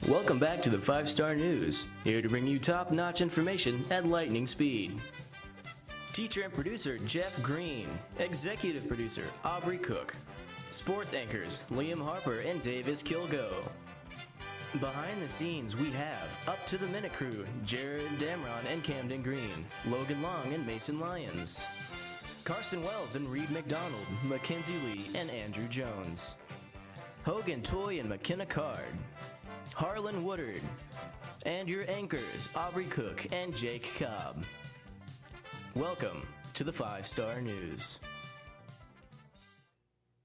Welcome back to the 5-Star News, here to bring you top-notch information at lightning speed. Teacher and producer Jeff Green, executive producer Aubrey Cook, sports anchors Liam Harper and Davis Kilgo. Behind the scenes we have Up to the Minute crew Jared Damron and Camden Green, Logan Long and Mason Lyons, Carson Wells and Reed McDonald, Mackenzie Lee and Andrew Jones, Hogan Toy and McKenna Card, Harlan Woodard, and your anchors, Aubrey Cook and Jake Cobb. Welcome to the 5-Star News.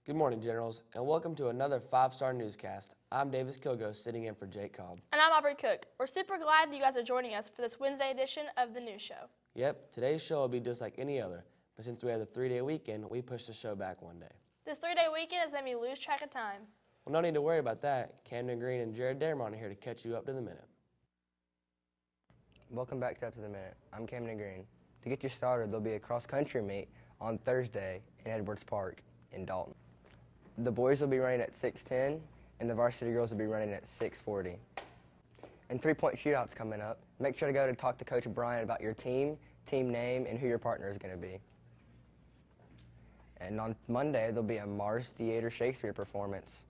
Good morning, Generals, and welcome to another 5-Star Newscast. I'm Davis Kilgo, sitting in for Jake Cobb. And I'm Aubrey Cook. We're super glad you guys are joining us for this Wednesday edition of the news show. Yep, today's show will be just like any other, but since we have the 3-day weekend, we pushed the show back one day. This 3-day weekend has made me lose track of time. Well, no need to worry about that. Camden Green and Jared Damron are here to catch you up to the minute. Welcome back to Up to the Minute. I'm Camden Green. To get you started, there'll be a cross-country meet on Thursday in Edwards Park in Dalton. The boys will be running at 6:10, and the varsity girls will be running at 6:40. And three-point shootouts coming up. Make sure to go to talk to Coach Brian about your team name, and who your partner is going to be. And on Monday, there'll be a Mars Theater Shakespeare performance.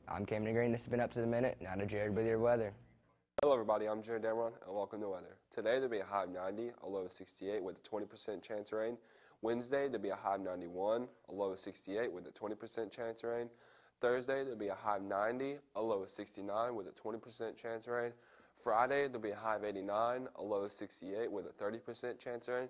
I'm Camden Green. This has been Up to the Minute. Now to Jared with your weather. Hello everybody, I'm Jared Damron and welcome to weather. Today there'll be a high of 90, a low of 68 with a 20% chance of rain. Wednesday there'll be a high of 91, a low of 68 with a 20% chance of rain. Thursday there'll be a high of 90, a low of 69 with a 20% chance of rain. Friday there'll be a high of 89, a low of 68 with a 30% chance of rain.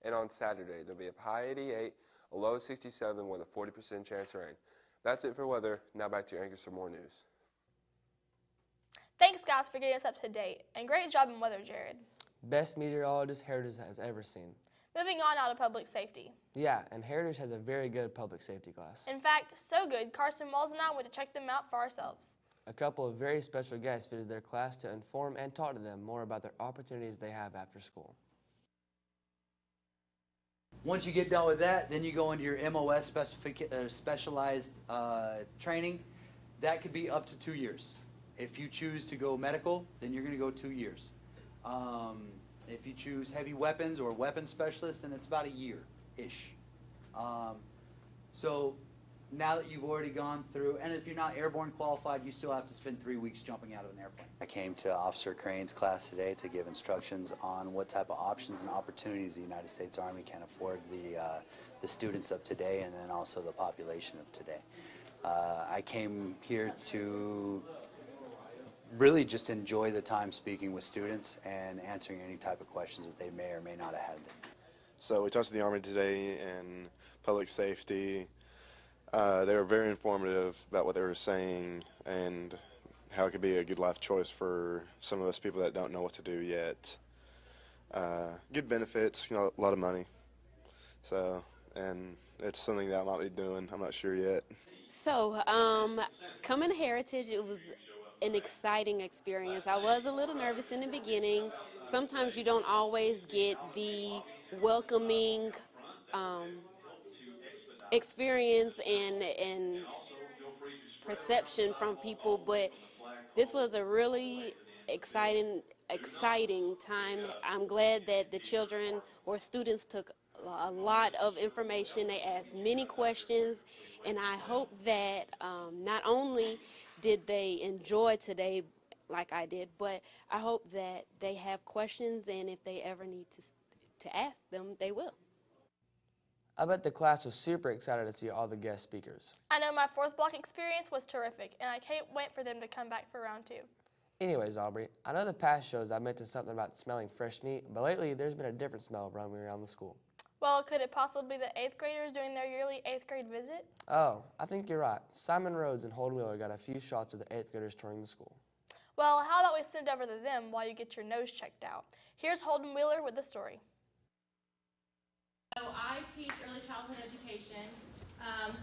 And on Saturday there'll be a high 88, a low of 67 with a 40% chance of rain. That's it for weather. Now back to your anchors for more news. Thanks, guys, for getting us up to date. And great job in weather, Jared. Best meteorologist Heritage has ever seen. Moving on now to public safety. Yeah, and Heritage has a very good public safety class. In fact, so good, Carson Wells and I went to check them out for ourselves. A couple of very special guests visited their class to inform and talk to them more about their opportunities they have after school. Once you get done with that, then you go into your MOS specialized training. That could be up to 2 years. If you choose to go medical, then you're going to go 2 years. If you choose heavy weapons or weapons specialist, then it's about a year-ish. So now that you've already gone through, and if you're not airborne qualified, you still have to spend 3 weeks jumping out of an airplane. I came to Officer Crane's class today to give instructions on what type of options and opportunities the United States Army can afford the students of today and then also the population of today. I came here to really just enjoy the time speaking with students and answering any type of questions that they may or may not have had. So we talked to the Army today in public safety. They were very informative about what they were saying and how it could be a good life choice for some of us people that don't know what to do yet. Good benefits, you know, a lot of money. So, and it's something that I might be doing. I'm not sure yet. So, coming to Heritage, it was an exciting experience. I was a little nervous in the beginning. Sometimes you don't always get the welcoming experience and perception from people, but this was a really exciting time. I'm glad that the children or students took a lot of information. They asked many questions, and I hope that not only did they enjoy today like I did, but I hope that they have questions, and if they ever need to ask them, they will. I bet the class was super excited to see all the guest speakers. I know my fourth block experience was terrific, and I can't wait for them to come back for round 2. Anyways, Aubrey, I know the past shows I mentioned something about smelling fresh meat, but lately there's been a different smell roaming around the school. Well, could it possibly be the 8th graders doing their yearly 8th grade visit? Oh, I think you're right. Simon Rhodes and Holden Wheeler got a few shots of the 8th graders touring the school. Well, how about we send it over to them while you get your nose checked out? Here's Holden Wheeler with the story. So I teach early childhood education.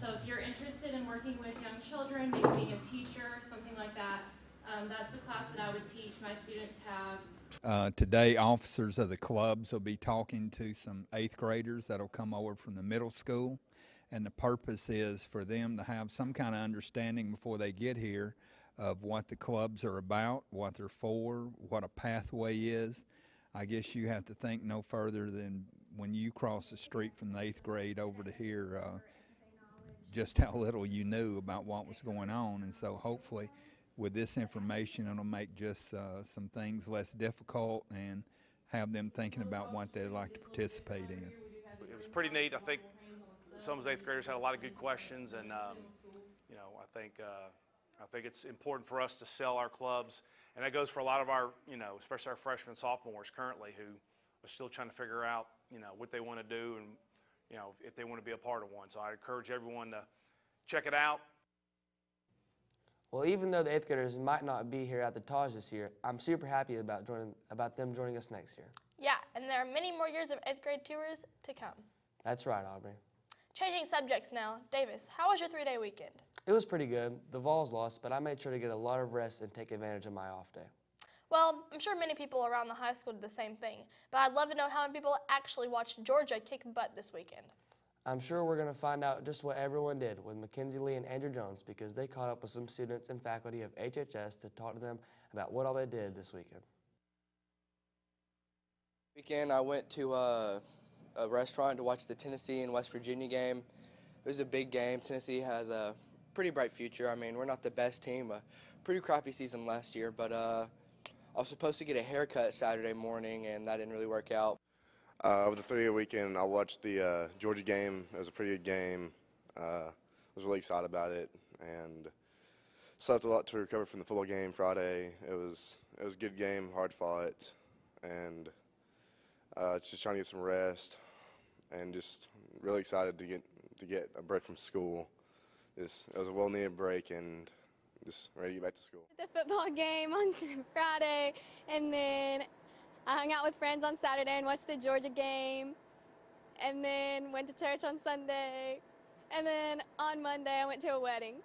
So if you're interested in working with young children, maybe being a teacher, something like that, that's the class that I would teach. My students have. Today, officers of the clubs will be talking to some 8th graders that'll come over from the middle school, and the purpose is for them to have some kind of understanding before they get here of what the clubs are about, what they're for, what a pathway is. I guess you have to think no further than when you cross the street from the 8th grade over to here, just how little you knew about what was going on. And so hopefully with this information, it'll make just some things less difficult and have them thinking about what they'd like to participate in. It was pretty neat. I think some of those 8th graders had a lot of good questions, and you know, I think it's important for us to sell our clubs, and that goes for a lot of our, you know, especially our freshmen and sophomores currently who are still trying to figure out, you know, what they want to do and, you know, if they want to be a part of one. So I encourage everyone to check it out. Well, even though the 8th graders might not be here at the Taj this year, I'm super happy about them joining us next year. Yeah, and there are many more years of 8th grade tours to come. That's right, Aubrey. Changing subjects now. Davis, how was your 3-day weekend? It was pretty good. The Vols lost, but I made sure to get a lot of rest and take advantage of my off day. Well, I'm sure many people around the high school did the same thing, but I'd love to know how many people actually watched Georgia kick butt this weekend. I'm sure we're going to find out just what everyone did with Mackenzie Lee and Andrew Jones, because they caught up with some students and faculty of HHS to talk to them about what all they did this weekend. Weekend, I went to a restaurant to watch the Tennessee and West Virginia game. It was a big game. Tennessee has a pretty bright future. I mean, we're not the best team. A pretty crappy season last year, but I was supposed to get a haircut Saturday morning, and that didn't really work out. Over the 3-day weekend, I watched the Georgia game. It was a pretty good game. I was really excited about it, and slept a lot to recover from the football game Friday. It was a good game, hard fought, and just trying to get some rest, and just really excited to get a break from school. It was a well-needed break, and just ready to get back to school. The football game on Friday, and then I hung out with friends on Saturday and watched the Georgia game, and then went to church on Sunday, and then on Monday I went to a wedding.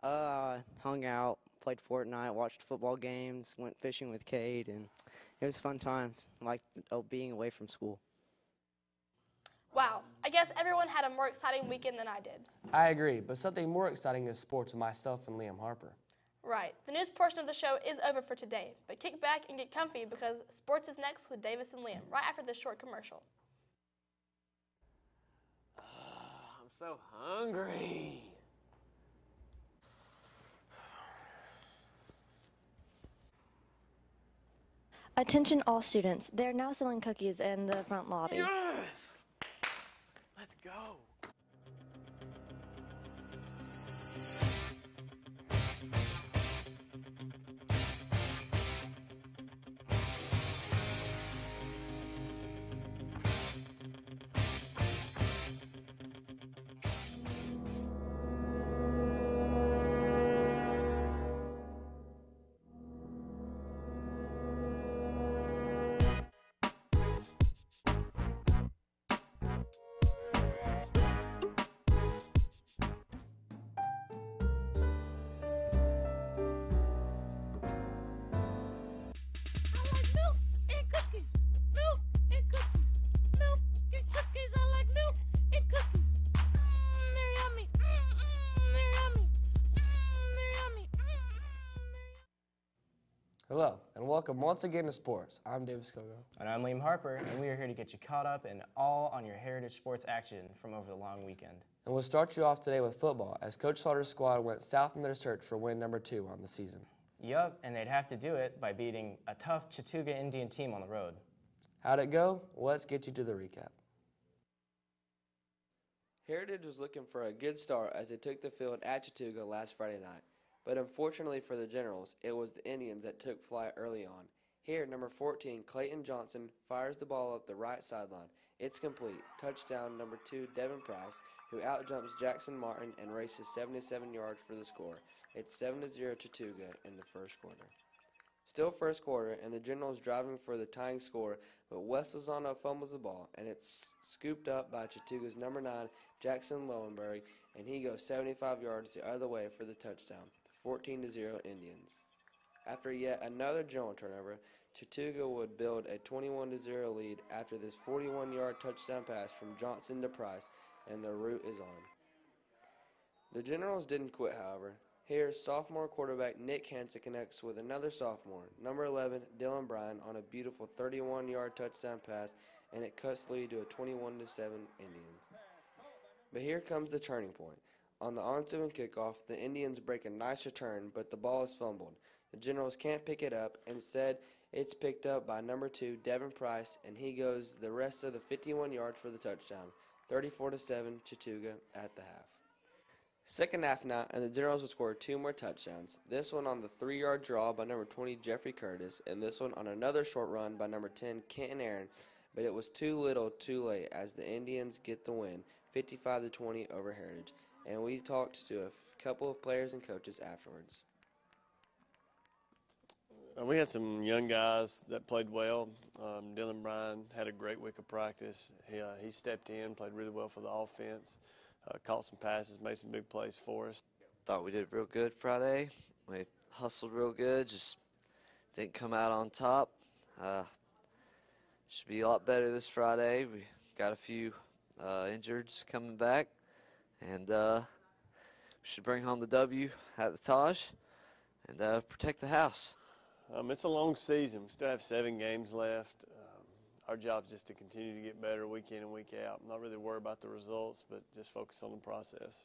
Hung out, played Fortnite, watched football games, went fishing with Cade, and it was fun times, like being away from school. Wow, I guess everyone had a more exciting weekend than I did. I agree, but something more exciting is sports with myself and Liam Harper. Right, the news portion of the show is over for today, but kick back and get comfy because sports is next with Davis and Liam, right after this short commercial. I'm so hungry. Attention all students, they're now selling cookies in the front lobby. Yes! Let's go. Hello, and welcome once again to Sports. I'm Davis Kogo. And I'm Liam Harper, and we are here to get you caught up and all on your heritage sports action from over the long weekend. And we'll start you off today with football, as Coach Slaughter's squad went south in their search for win number 2 on the season. Yup, and they'd have to do it by beating a tough Chattooga Indian team on the road. How'd it go? Well, let's get you to the recap. Heritage was looking for a good start as they took the field at Chattooga last Friday night. But unfortunately for the Generals, it was the Indians that took flight early on. Here, number 14, Clayton Johnson, fires the ball up the right sideline. It's complete. Touchdown number 2, Devin Price, who outjumps Jackson Martin and races 77 yards for the score. It's 7-0 Chattooga in the first quarter. Still first quarter, and the Generals driving for the tying score, but Wesselzano fumbles the ball, and it's scooped up by Chattooga's number 9, Jackson Lowenberg, and he goes 75 yards the other way for the touchdown. 14-0 Indians. After yet another General turnover, Chattooga would build a 21-0 lead after this 41-yard touchdown pass from Johnson to Price, and the route is on. The Generals didn't quit, however. Here, sophomore quarterback Nick Hansen connects with another sophomore, number 11, Dylan Bryan, on a beautiful 31-yard touchdown pass, and it cuts the lead to a 21-7 Indians. But here comes the turning point. On the ensuing kickoff, the Indians break a nice return, but the ball is fumbled. The Generals can't pick it up. Instead, it's picked up by number 2, Devin Price, and he goes the rest of the 51 yards for the touchdown, 34-7 Chattooga at the half. Second half now, and the Generals would score 2 more touchdowns. This one on the 3-yard draw by number 20, Jeffrey Curtis, and this one on another short run by number 10, Kenton Aaron. But it was too little, too late, as the Indians get the win, 55-20 over Heritage. And we talked to a couple of players and coaches afterwards. We had some young guys that played well. Dylan Bryan had a great week of practice. He stepped in, played really well for the offense, caught some passes, made some big plays for us. Thought we did real good Friday. We hustled real good, just didn't come out on top. Should be a lot better this Friday. We got a few injureds coming back, and we should bring home the W at the Taj and protect the house. It's a long season. We still have 7 games left. Our job is just to continue to get better week in and week out. I'm not really worried about the results, but just focus on the process.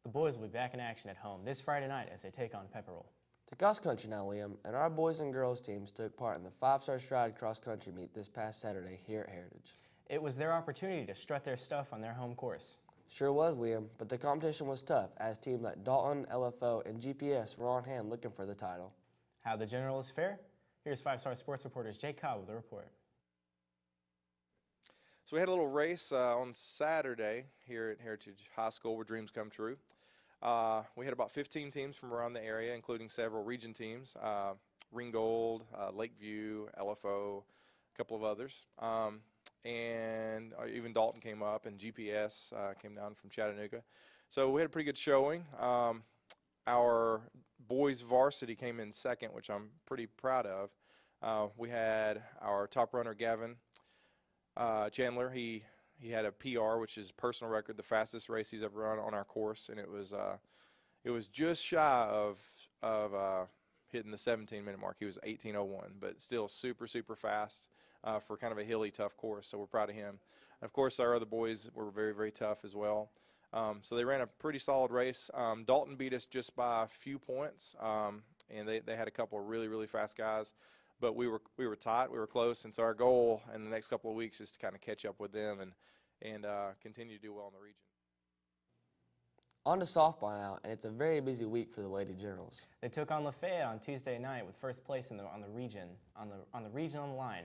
The boys will be back in action at home this Friday night as they take on Pepperell. To cross country now, Liam, and our boys and girls teams took part in the 5-star stride cross country meet this past Saturday here at Heritage. It was their opportunity to strut their stuff on their home course. Sure was, Liam, but the competition was tough as teams like Dalton, LFO, and GPS were on hand looking for the title. How the Generals fare? Here's 5-star sports reporter Jake Cobb with a report. So we had a little race on Saturday here at Heritage High School where dreams come true. We had about 15 teams from around the area, including several region teams, Ringgold, Lakeview, LFO, a couple of others. And even Dalton came up, and GPS came down from Chattooga. So we had a pretty good showing. Our boys varsity came in second, which I'm pretty proud of. We had our top runner, Gavin Chandler. He had a PR, which is personal record, the fastest race he's ever run on our course, and it was just shy of hitting the 17-minute mark. He was 18:01, but still super, super fast for kind of a hilly, tough course, so we're proud of him. And of course, our other boys were very, very tough as well. So they ran a pretty solid race. Dalton beat us just by a few points, and they had a couple of really, really fast guys. But we were tight, we were close, and so our goal in the next couple of weeks is to kind of catch up with them and continue to do well in the region. On to softball now, and it's a very busy week for the Lady Generals. They took on Lafayette on Tuesday night with first place on the region on the region on the line.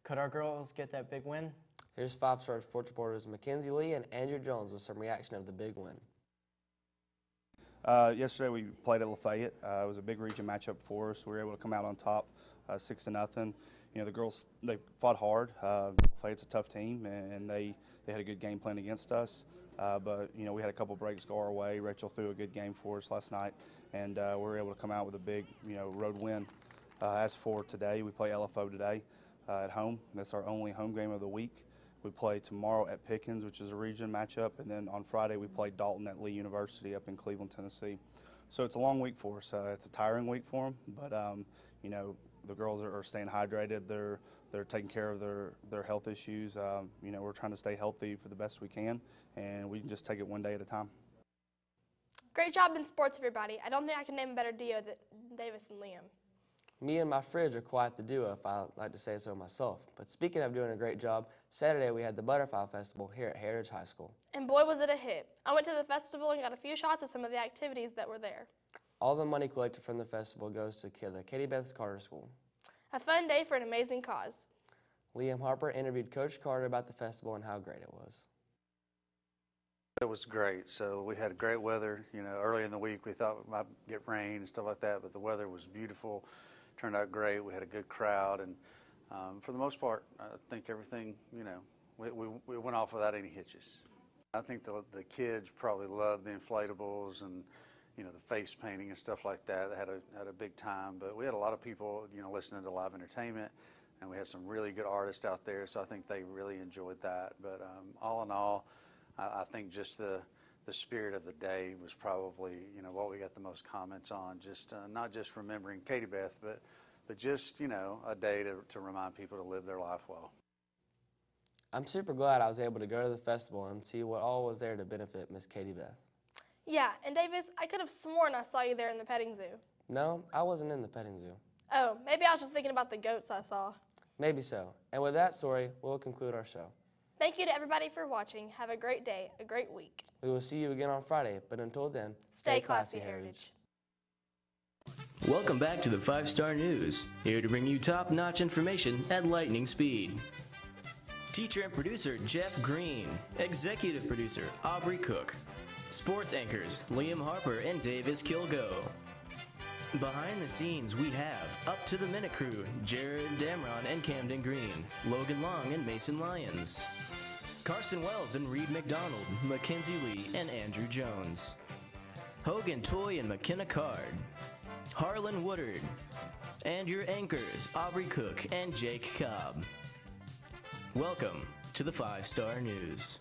Could our girls get that big win? Here's 5-star sports reporters Mackenzie Lee and Andrew Jones with some reaction of the big win. Yesterday we played at Lafayette. It was a big region matchup for us. We were able to come out on top 6-0. You know, the girls, they fought hard. Lafayette's a tough team, and they had a good game plan against us. But, you know, we had a couple breaks go our way. Rachel threw a good game for us last night, and we were able to come out with a big, road win. As for today, we play LFO today at home. That's our only home game of the week. We play tomorrow at Pickens, which is a region matchup, and then on Friday we play Dalton at Lee University up in Cleveland, Tennessee. So it's a long week for us. It's a tiring week for them, but the girls are staying hydrated. They're taking care of their health issues. We're trying to stay healthy for the best we can, and we can just take it one day at a time. Great job in sports, everybody. I don't think I can name a better duo than Davis and Liam. Me and my fridge are quite the duo, if I like to say so myself. But speaking of doing a great job, Saturday we had the Butterfly Festival here at Heritage High School. And boy, was it a hit. I went to the festival and got a few shots of some of the activities that were there. All the money collected from the festival goes to the Katie Beth Carter School. A fun day for an amazing cause. Liam Harper interviewed Coach Carter about the festival and how great it was. It was great. So we had great weather. Early in the week we thought we might get rain and stuff like that, but the weather was beautiful. Turned out great. We had a good crowd, and for the most part, I think everything, we went off without any hitches. I think the kids probably loved the inflatables and, the face painting and stuff like that. They had a big time, but we had a lot of people, listening to live entertainment, and we had some really good artists out there, so I think they really enjoyed that. But all in all, I think just the the spirit of the day was probably, you know, what we got the most comments on. Just not just remembering Katie Beth, but just, you know, a day to remind people to live their life well. I'm super glad I was able to go to the festival and see what all was there to benefit Miss Katie Beth. Yeah, and Davis, I could have sworn I saw you there in the petting zoo. No, I wasn't in the petting zoo. Oh, maybe I was just thinking about the goats I saw. Maybe so. And with that story, we'll conclude our show. Thank you to everybody for watching. Have a great day, a great week. We will see you again on Friday, but until then, Stay classy, Heritage. Welcome back to the 5-Star News, here to bring you top-notch information at lightning speed. Teacher and producer Jeff Green, executive producer Aubrey Cook, sports anchors Liam Harper and Davis Kilgo. Behind the scenes, we have Up to the Minute crew, Jared Damron and Camden Green, Logan Long and Mason Lyons, Carson Wells and Reed McDonald, Mackenzie Lee and Andrew Jones, Hogan Toy and McKenna Card, Harlan Woodard, and your anchors, Aubrey Cook and Jake Cobb. Welcome to the 5-Star News.